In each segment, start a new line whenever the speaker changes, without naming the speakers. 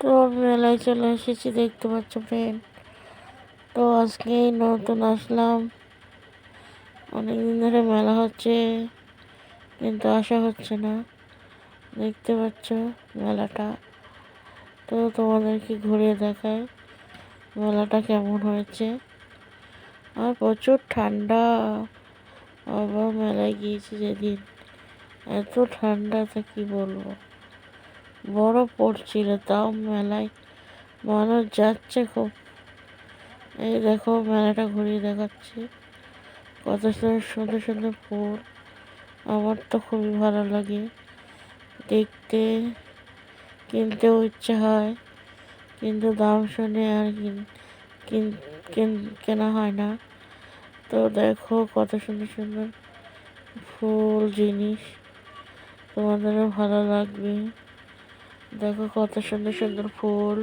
তো মেলায় চলে এসেছি, দেখতে পাচ্ছ ফ্রেন্ড। তো আজকেই নতুন আসলাম। অনেকদিন ধরে মেলা হচ্ছে কিন্তু আসা হচ্ছে না। দেখতে পাচ্ছ মেলাটা। তো তোমাদেরকে ঘুরিয়ে দেখায় মেলাটা কেমন হয়েছে। আর প্রচুর ঠান্ডা। আবার মেলায় গিয়েছি যেদিন, এত ঠান্ডা তা কি বলবো। বরফ পড়ছিল, তাও মেলায় মানুষ যাচ্ছে খুব। এই দেখো মেলাটা ঘুরিয়ে দেখাচ্ছি, কত সুন্দর সুন্দর ফুল। আমার তো খুবই ভালো লাগে দেখতে, কিনতেও ইচ্ছে হয়, কিন্তু দাম শুনে আর কেনা হয় না। তো দেখো কত সুন্দর সুন্দর ফুল জিনিস, তোমাদেরও ভালো লাগবে। দেখো কত সুন্দর সুন্দর ফুল,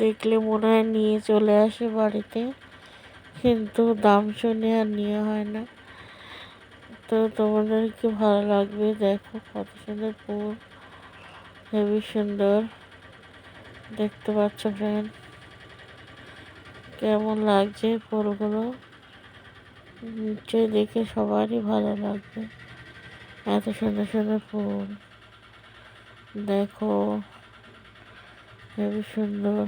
দেখলে মনে হয় নিয়ে চলে আসে বাড়িতে, কিন্তু দাম শুনে আর নেওয়া হয় না। তো তোমাদেরকে ভালো লাগবে। দেখো কত সুন্দর ফুল, হেবি সুন্দর। দেখতে পাচ্ছ ফ্রেন্ড, কেমন লাগছে ফুলগুলো। নিশ্চয়ই দেখে সবারই ভালো লাগবে, এত সুন্দর সুন্দর ফুল। দেখো হেবি সুন্দর।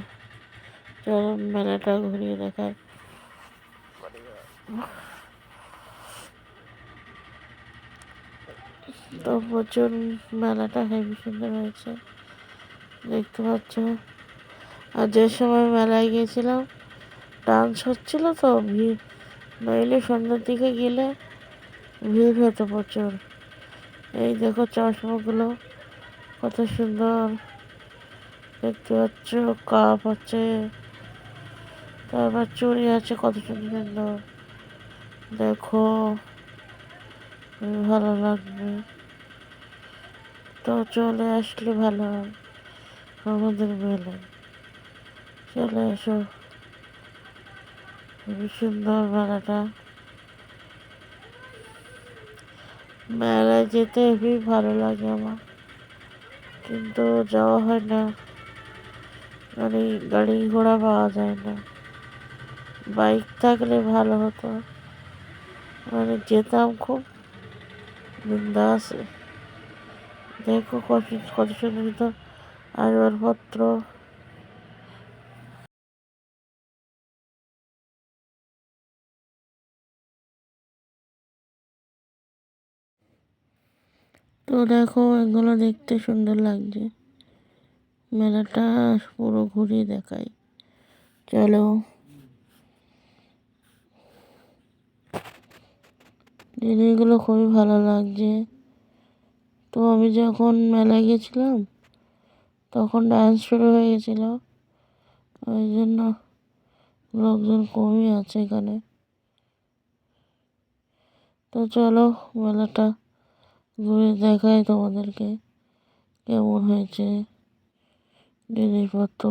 চলো মেলাটা ঘুরিয়ে দেখায়। তো প্রচুর মেলাটা হেবি সুন্দর হয়েছে, দেখতে পাচ্ছ। আর যে সময় মেলায় গিয়েছিলাম ডান্স হচ্ছিল, তো ভিড়, নইলে সন্ধ্যার দিকে গেলে ভিড় হতো প্রচুর। এই দেখো চশমাগুলো কত সুন্দর, দেখতে পাচ্ছ। কাপ আছে, তারপর চুড়ি আছে কত সুন্দর সুন্দর। দেখো ভালো লাগবে। তো চলে আসলে ভালো হয় আমাদের মেলায়। চলে এসো, খুবই সুন্দর মেলাটা। মেলায় যেতে খুবই ভালো লাগে আমার, কিন্তু যাওয়া হয় না, মানে গাড়ি ঘোড়া পাওয়া যায় না। বাইক থাকলে ভালো হতো, মানে যেতাম খুব বিন্দাসে। দেখো কত কত সুন্দর আসবাবপত্র। তো দেখো এগুলো দেখতে সুন্দর লাগছে। মেলাটা পুরো ঘুরিয়ে দেখাই, চলো। জিনিসগুলো খুবই ভালো লাগছে। তো আমি যখন মেলায় গেছিলাম তখন ডান্স শুরু হয়ে গেছিল, ওই জন্য লোকজন কমই আছে এখানে। তো চলো মেলাটা ঘুরে দেখাই তোমাদেরকে কেমন হয়েছে জিনিসপত্র।